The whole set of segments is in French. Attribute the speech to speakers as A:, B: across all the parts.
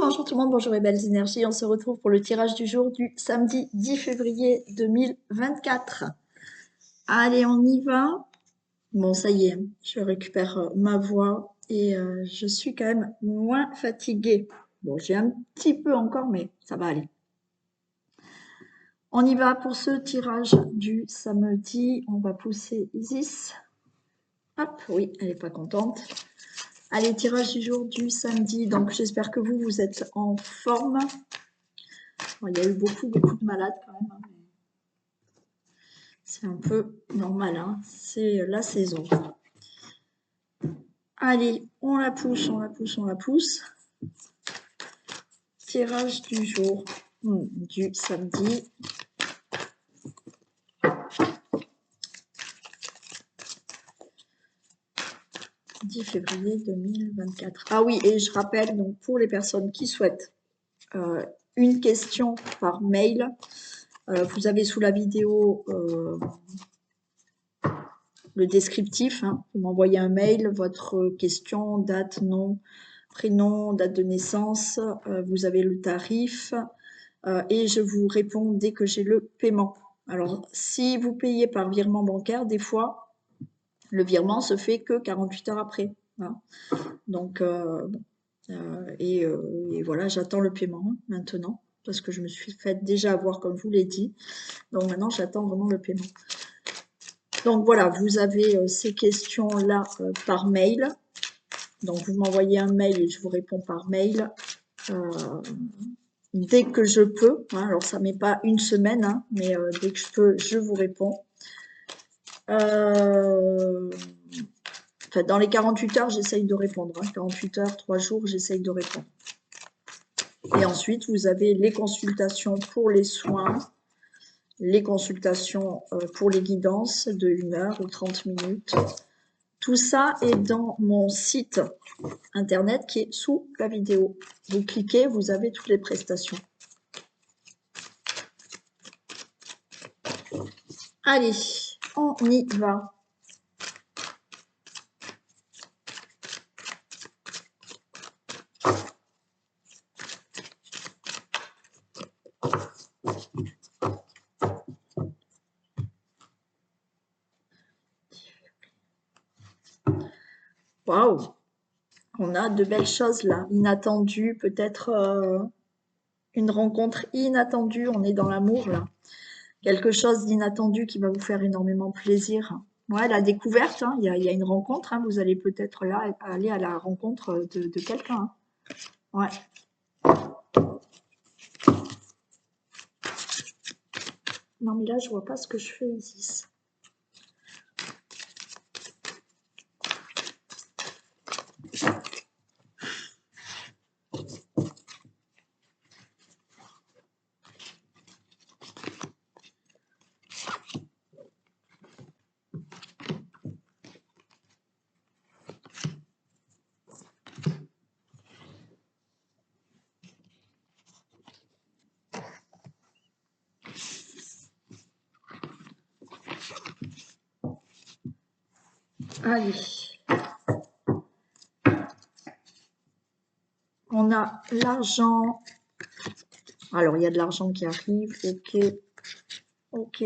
A: bonjour tout le monde, bonjour les belles énergies. On se retrouve pour le tirage du jour du samedi 10 février 2024. Allez, on y va. Bon, ça y est, je récupère ma voix et je suis quand même moins fatiguée. Bon, j'ai un petit peu encore, mais ça va aller. On y va pour ce tirage du samedi. On va pousser Isis. Hop, oui, elle n'est pas contente. Allez, tirage du jour du samedi. Donc, j'espère que vous êtes en forme. Bon, il y a eu beaucoup de malades quand même. Hein, c'est un peu normal, hein, c'est la saison. Allez, on la pousse, on la pousse, on la pousse. Tirage du jour du samedi. « 10 février 2024. » Ah oui, et je rappelle, donc pour les personnes qui souhaitent une question par mail, vous avez sous la vidéo le descriptif. Hein, vous m'envoyez un mail, votre question, date, nom, prénom, date de naissance, vous avez le tarif et je vous réponds dès que j'ai le paiement. Alors, si vous payez par virement bancaire, des fois, le virement se fait que 48 heures après. Hein. Donc, et voilà, j'attends le paiement maintenant, parce que je me suis fait déjà avoir, comme je vous l'ai dit. Donc maintenant, j'attends vraiment le paiement. Donc voilà, vous avez ces questions-là par mail. Donc vous m'envoyez un mail et je vous réponds par mail dès que je peux. Hein, alors ça ne met pas une semaine, hein, mais dès que je peux, je vous réponds. Enfin, dans les 48 heures, j'essaye de répondre. Hein, 48 heures, 3 jours, j'essaye de répondre. Et ensuite, vous avez les consultations pour les soins, les consultations pour les guidances de 1 heure ou 30 minutes. Tout ça est dans mon site internet qui est sous la vidéo. Vous cliquez, vous avez toutes les prestations. Allez, on y va. Waouh! On a de belles choses là, inattendues, peut-être une rencontre inattendue, on est dans l'amour là. Quelque chose d'inattendu qui va vous faire énormément plaisir. Ouais, la découverte, hein, il y a une rencontre, hein, vous allez peut-être là aller à la rencontre de quelqu'un. Hein. Ouais. Non mais là je vois pas ce que je fais ici. Allez. On a l'argent. Alors, il y a de l'argent qui arrive. Ok. Ok.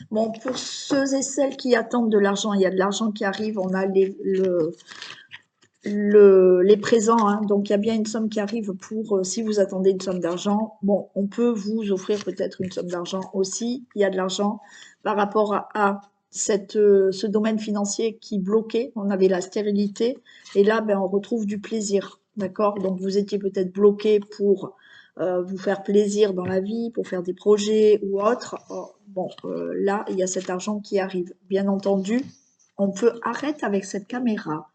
A: Bon, pour ceux et celles qui attendent de l'argent, il y a de l'argent qui arrive. On a les présents. Hein. Donc, il y a bien une somme qui arrive pour, si vous attendez une somme d'argent, bon, on peut vous offrir peut-être une somme d'argent aussi. Il y a de l'argent par rapport à ce domaine financier qui bloquait. On avait la stérilité. Et là, ben, on retrouve du plaisir. D'accord? Donc, vous étiez peut-être bloqué pour vous faire plaisir dans la vie, pour faire des projets ou autre. Bon, là, il y a cet argent qui arrive. Bien entendu, on peut arrêter avec cette caméra.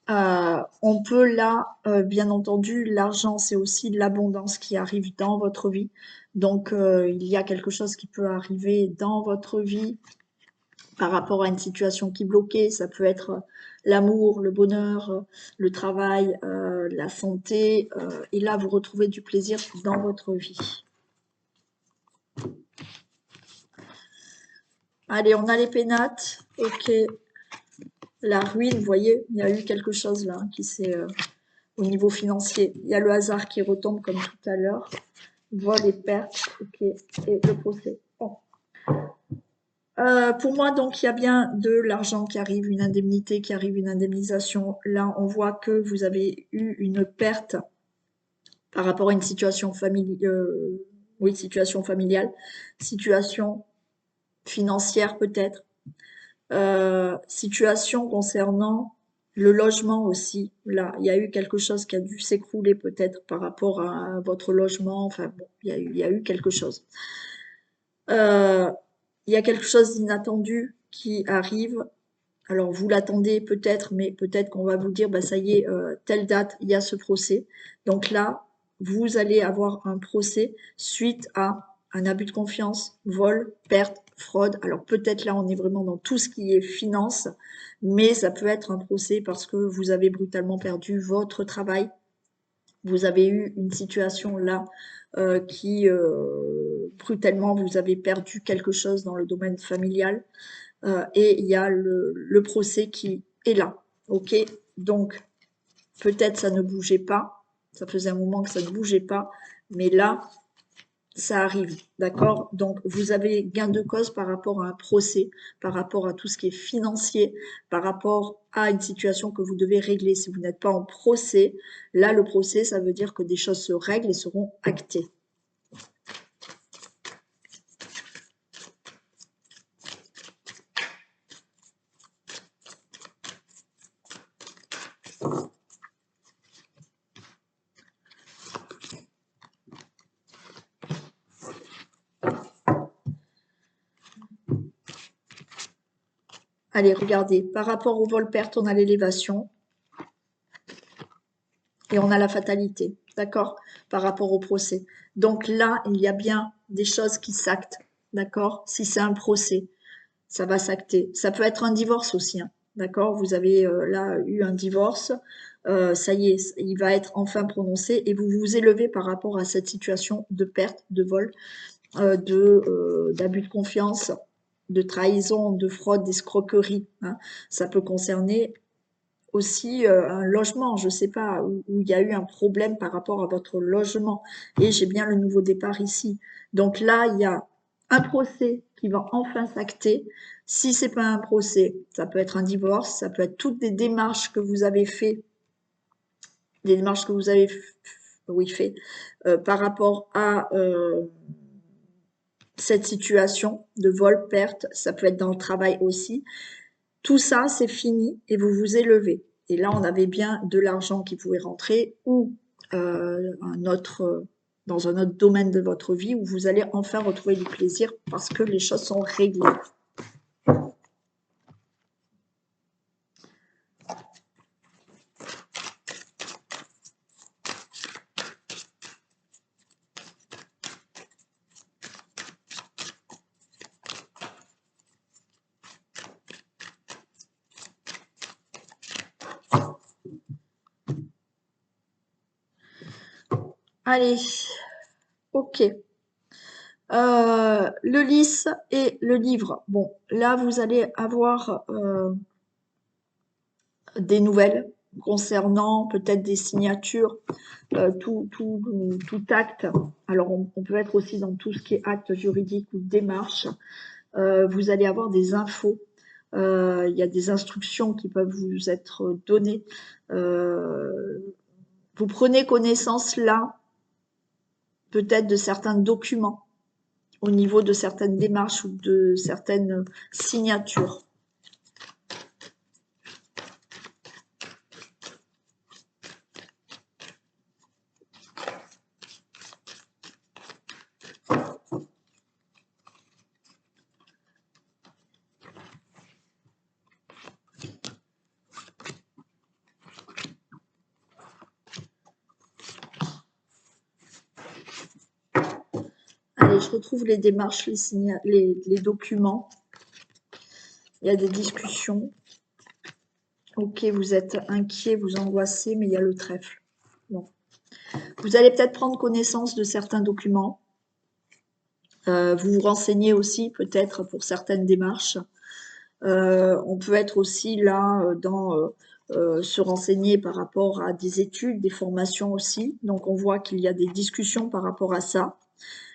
A: On peut là, bien entendu, l'argent, c'est aussi de l'abondance qui arrive dans votre vie. Donc, il y a quelque chose qui peut arriver dans votre vie par rapport à une situation qui bloquait. Ça peut être l'amour, le bonheur, le travail, la santé. Et là, vous retrouvez du plaisir dans votre vie. Allez, on a les pénates. Ok. La ruine, vous voyez, il y a eu quelque chose là qui s'est au niveau financier. Il y a le hasard qui retombe comme tout à l'heure. Vol et perte, ok, et le procès. Bon. Pour moi, donc, il y a bien de l'argent qui arrive, une indemnité qui arrive, une indemnisation. Là, on voit que vous avez eu une perte par rapport à une situation situation familiale, situation financière peut-être, situation concernant le logement aussi. Là, il y a eu quelque chose qui a dû s'écrouler peut-être par rapport à votre logement. Enfin, bon, il y a eu quelque chose. Il y a quelque chose d'inattendu qui arrive. Alors, vous l'attendez peut-être, mais peut-être qu'on va vous dire, bah, ça y est, telle date, il y a ce procès. Donc là, vous allez avoir un procès suite à un abus de confiance, vol, perte, fraude. Alors peut-être là, on est vraiment dans tout ce qui est finance, mais ça peut être un procès parce que vous avez brutalement perdu votre travail. Vous avez eu une situation là qui, brutalement, vous avez perdu quelque chose dans le domaine familial. Et il y a le procès qui est là. Ok, donc peut-être ça ne bougeait pas, ça faisait un moment que ça ne bougeait pas, mais là, ça arrive, d'accord? Donc vous avez gain de cause par rapport à un procès, par rapport à tout ce qui est financier, par rapport à une situation que vous devez régler. Si vous n'êtes pas en procès, là, le procès, ça veut dire que des choses se règlent et seront actées. Allez, regardez, par rapport au vol-perte, on a l'élévation et on a la fatalité, d'accord, par rapport au procès. Donc là, il y a bien des choses qui s'actent, d'accord. Si c'est un procès, ça va s'acter. Ça peut être un divorce aussi, hein, d'accord. Vous avez là eu un divorce, ça y est, il va être enfin prononcé et vous vous élevez par rapport à cette situation de perte, de vol, d'abus de confiance, de trahison, de fraude, d'escroquerie, hein. Ça peut concerner aussi un logement, je ne sais pas, où il y a eu un problème par rapport à votre logement. Et j'ai bien le nouveau départ ici. Donc là, il y a un procès qui va enfin s'acter. Si c'est pas un procès, ça peut être un divorce, ça peut être toutes des démarches que vous avez fait, des démarches que vous avez fait par rapport à cette situation de vol, perte, ça peut être dans le travail aussi. Tout ça, c'est fini et vous vous élevez. Et là, on avait bien de l'argent qui pouvait rentrer ou dans un autre domaine de votre vie où vous allez enfin retrouver du plaisir parce que les choses sont réglées. Allez, ok. Le lys et le livre. Bon, là, vous allez avoir des nouvelles concernant peut-être des signatures, tout acte. Alors, on peut être aussi dans tout ce qui est acte juridique ou démarche. Vous allez avoir des infos. Il y a des instructions qui peuvent vous être données. Vous prenez connaissance là, peut-être de certains documents au niveau de certaines démarches ou de certaines signatures. Allez, je retrouve les démarches, les documents. Il y a des discussions. Ok, vous êtes inquiet, vous angoissez, mais il y a le trèfle. Bon. Vous allez peut-être prendre connaissance de certains documents. Vous vous renseignez aussi peut-être pour certaines démarches. On peut être aussi là dans se renseigner par rapport à des études, des formations aussi. Donc, on voit qu'il y a des discussions par rapport à ça.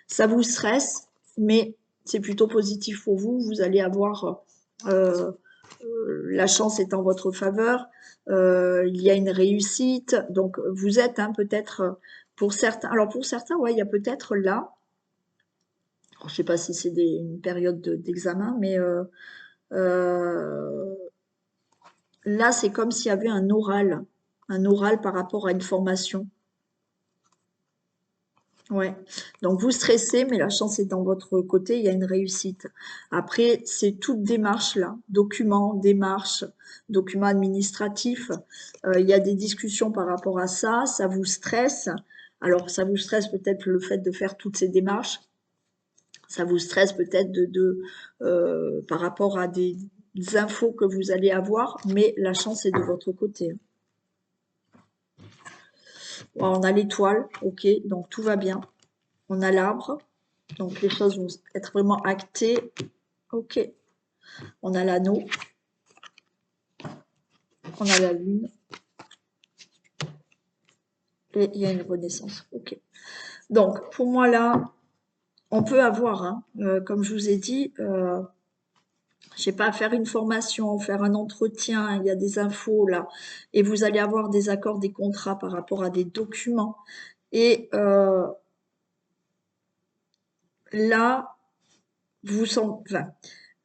A: Ça vous stresse, mais c'est plutôt positif pour vous. Vous allez avoir la chance est en votre faveur. Il y a une réussite. Donc, vous êtes peut-être pour certains. Alors, pour certains, ouais, il y a peut-être là. Je ne sais pas si c'est une période d'examen, mais euh, là, c'est comme s'il y avait un oral par rapport à une formation. Ouais. Donc vous stressez, mais la chance est dans votre côté, il y a une réussite. Après, c'est toute démarche là, démarche, documents administratifs. Il y a des discussions par rapport à ça, ça vous stresse. Alors, ça vous stresse peut-être le fait de faire toutes ces démarches. Ça vous stresse peut-être par rapport à des infos que vous allez avoir, mais la chance est de votre côté. Bon, on a l'étoile, ok, donc tout va bien. On a l'arbre, donc les choses vont être vraiment actées. Ok, on a l'anneau, on a la lune, et il y a une renaissance. Ok. Donc, pour moi là, on peut avoir, comme je vous ai dit, je sais pas, faire une formation, faire un entretien, il y a des infos là, et vous allez avoir des accords, des contrats par rapport à des documents. Et là, vous sentez, enfin,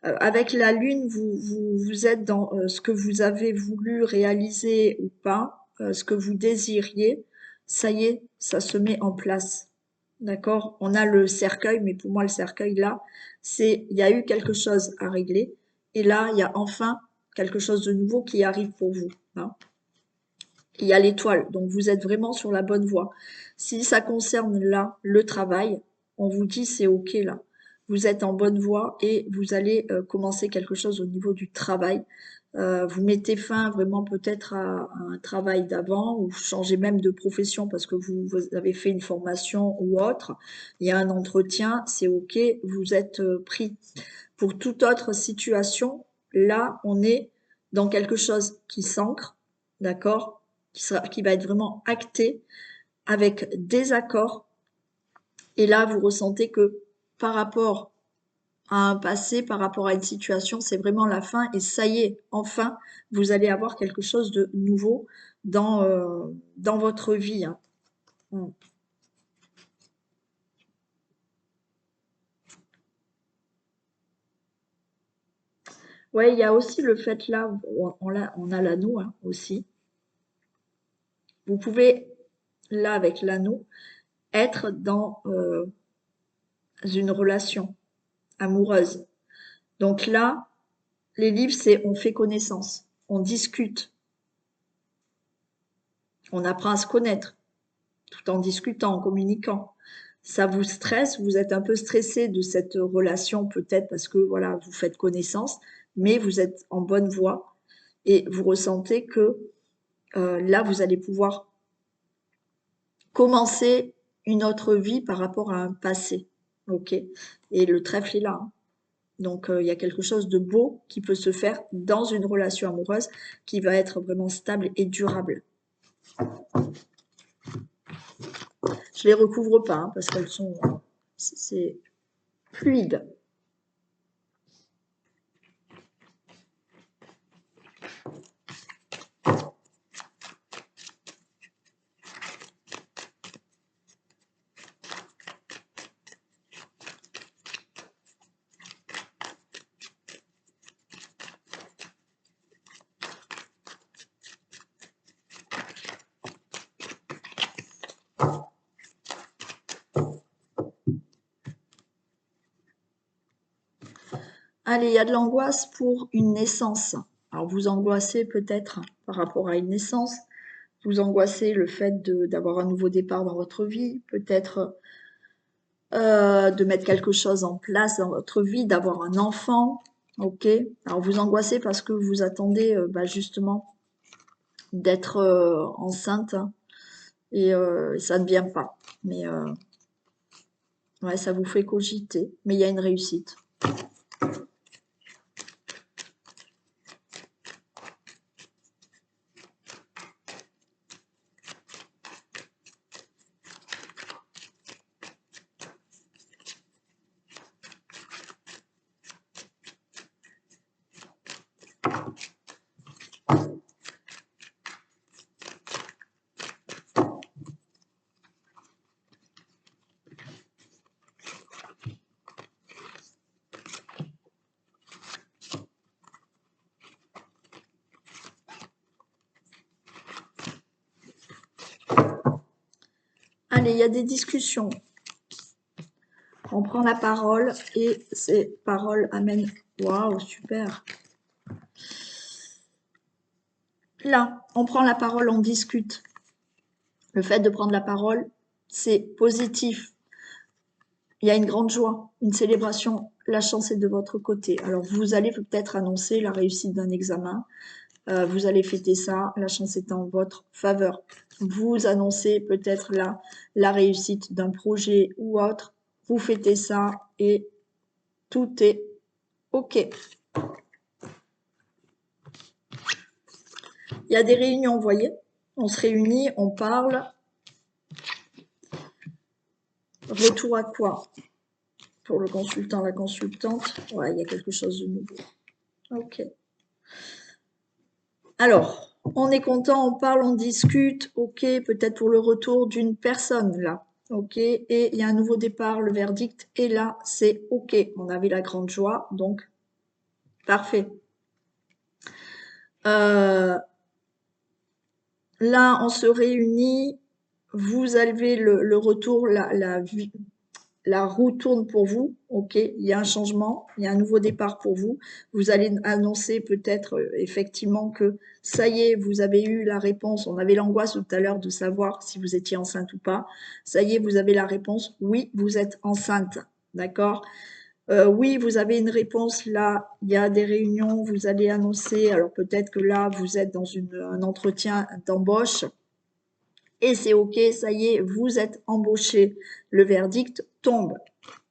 A: avec la lune, vous êtes dans ce que vous avez voulu réaliser ou pas, ce que vous désiriez, ça y est, ça se met en place. D'accord? On a le cercueil, mais pour moi, le cercueil, là, il y a eu quelque chose à régler. Et là, il y a enfin quelque chose de nouveau qui arrive pour vous, hein. Il y a l'étoile, donc vous êtes vraiment sur la bonne voie. Si ça concerne là le travail, on vous dit c'est ok là. Vous êtes en bonne voie et vous allez commencer quelque chose au niveau du travail. Vous mettez fin vraiment peut-être à un travail d'avant ou changez même de profession parce que vous avez fait une formation ou autre. Il y a un entretien, c'est ok, vous êtes pris. Pour toute autre situation, là, on est dans quelque chose qui s'ancre, d'accord, qui va être vraiment acté avec des accords. Et là, vous ressentez que par rapport à un passé, par rapport à une situation, c'est vraiment la fin. Et ça y est, enfin, vous allez avoir quelque chose de nouveau dans votre vie, hein. Ouais, il y a aussi le fait là, on a l'anneau hein, aussi. Vous pouvez, là, avec l'anneau, être dans une relation amoureuse. Donc là, les livres, c'est on fait connaissance, on discute, on apprend à se connaître, tout en discutant, en communiquant. Ça vous stresse, vous êtes un peu stressé de cette relation, peut-être parce que voilà, vous faites connaissance, mais vous êtes en bonne voie et vous ressentez que là, vous allez pouvoir commencer une autre vie par rapport à un passé. Ok. Et le trèfle est là, hein. Donc, il y a quelque chose de beau qui peut se faire dans une relation amoureuse qui va être vraiment stable et durable. Je les recouvre pas hein, parce qu'elles sont, c'est fluide. Allez, il y a de l'angoisse pour une naissance. Alors, vous angoissez peut-être par rapport à une naissance. Vous angoissez le fait d'avoir un nouveau départ dans votre vie, peut-être de mettre quelque chose en place dans votre vie, d'avoir un enfant. Ok. Alors, vous angoissez parce que vous attendez justement d'être enceinte hein, et ça ne vient pas. Mais ouais, ça vous fait cogiter. Mais il y a une réussite. Allez, il y a des discussions. On prend la parole et ces paroles amènent... Waouh, super. Là, on prend la parole, on discute. Le fait de prendre la parole, c'est positif. Il y a une grande joie, une célébration. La chance est de votre côté. Alors, vous allez peut-être annoncer la réussite d'un examen. Vous allez fêter ça. La chance est en votre faveur. Vous annoncez peut-être la réussite d'un projet ou autre. Vous fêtez ça et tout est OK. Il y a des réunions, vous voyez. On se réunit, on parle. Retour à quoi? Pour le consultant, la consultante. Ouais, il y a quelque chose de nouveau. OK. Alors, on est content, on parle, on discute. OK, peut-être pour le retour d'une personne, là. OK, et il y a un nouveau départ, le verdict est là, c'est OK. On avait la grande joie, donc parfait. Là, on se réunit, vous avez le retour, la roue tourne pour vous, ok, il y a un changement, il y a un nouveau départ pour vous. Vous allez annoncer peut-être effectivement que ça y est, vous avez eu la réponse. On avait l'angoisse tout à l'heure de savoir si vous étiez enceinte ou pas. Ça y est, vous avez la réponse. Oui, vous êtes enceinte, d'accord? Oui, vous avez une réponse. Là, il y a des réunions, vous allez annoncer. Alors peut-être que là, vous êtes dans un entretien d'embauche. Et c'est OK, ça y est, vous êtes embauché. Le verdict tombe.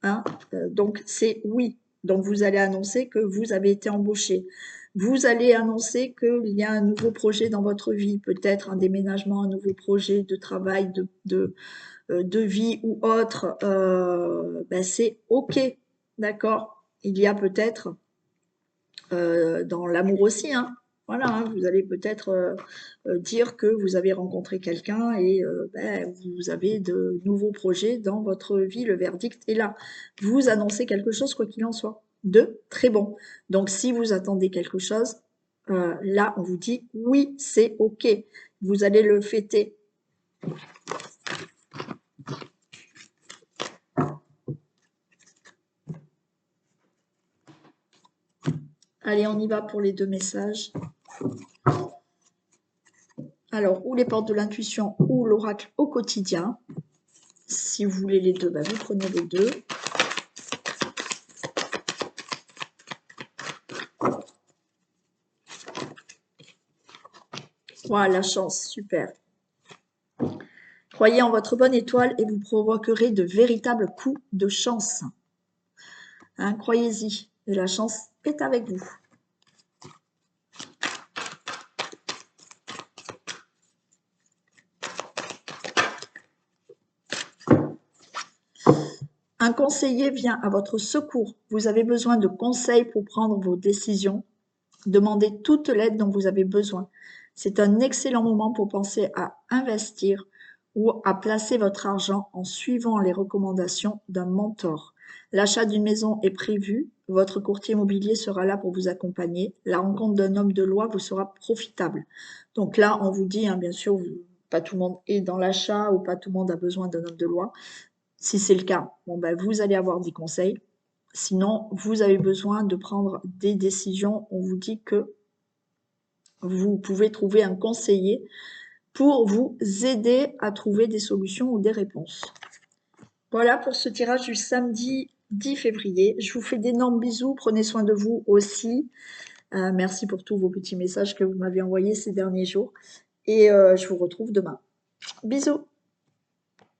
A: Hein, donc, c'est oui. Donc, vous allez annoncer que vous avez été embauché. Vous allez annoncer qu'il y a un nouveau projet dans votre vie, peut-être un déménagement, un nouveau projet de travail, de vie ou autre. Ben, c'est OK, d'accord. Il y a peut-être dans l'amour aussi, hein. Voilà, hein, vous allez peut-être dire que vous avez rencontré quelqu'un et ben, vous avez de nouveaux projets dans votre vie, le verdict est là. Vous annoncez quelque chose, quoi qu'il en soit, de très bon. Donc, si vous attendez quelque chose, là, on vous dit oui, c'est OK. Vous allez le fêter. Allez, on y va pour les deux messages. Alors, ou les portes de l'intuition ou l'oracle au quotidien. Si vous voulez les deux, ben vous prenez les deux. Voilà, la chance, super. Croyez en votre bonne étoile et vous provoquerez de véritables coups de chance. Hein, croyez-y, et la chance est avec vous. Un conseiller vient à votre secours. Vous avez besoin de conseils pour prendre vos décisions. Demandez toute l'aide dont vous avez besoin. C'est un excellent moment pour penser à investir ou à placer votre argent en suivant les recommandations d'un mentor. L'achat d'une maison est prévu. Votre courtier immobilier sera là pour vous accompagner. La rencontre d'un homme de loi vous sera profitable. Donc là, on vous dit, hein, bien sûr, pas tout le monde est dans l'achat ou pas tout le monde a besoin d'un homme de loi. Si c'est le cas, bon, ben, vous allez avoir des conseils. Sinon, vous avez besoin de prendre des décisions. On vous dit que vous pouvez trouver un conseiller pour vous aider à trouver des solutions ou des réponses. Voilà pour ce tirage du samedi 10 février. Je vous fais d'énormes bisous. Prenez soin de vous aussi. Merci pour tous vos petits messages que vous m'avez envoyés ces derniers jours. Et je vous retrouve demain. Bisous.